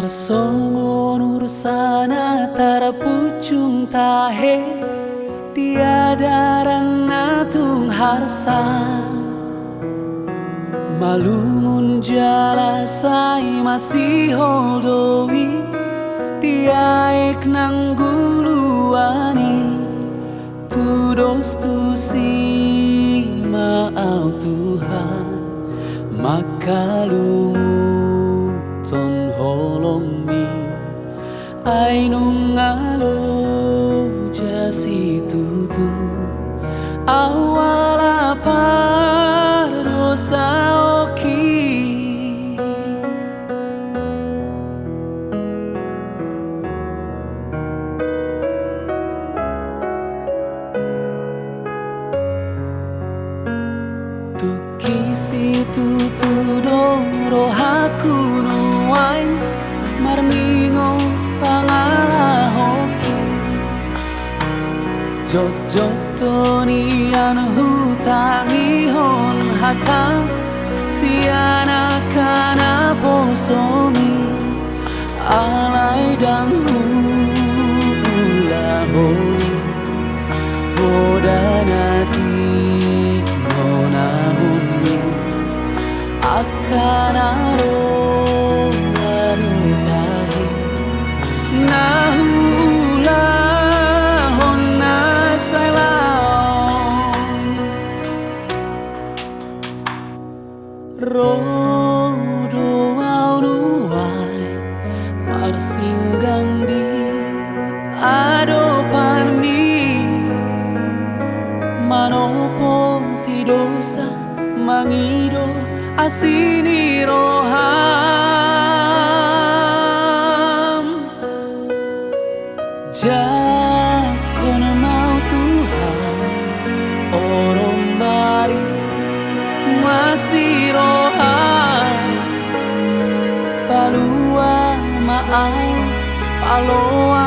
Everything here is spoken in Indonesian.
Harsongon ursana tarapucung tahe tiadaran natung harsa malungun jala sai masih holdowi tiaek nang guluani tudos tu si maau Tuhan makalungu ton holong mi ai nung ngalo jasi tutu awala par dosa oki tu kisi tutu doro haku nuain marningo pangala hoki jot-jotoni an hutangi hon hatam siana kana posomi alai dang hula honi podana di nona honi akan aro tahe nahula honna salam rodo au nuai marsinggang di adopan mi manopo ti dosa mangido asini roham jakon mau Tuhan orang bari mas di roham palua maau paloa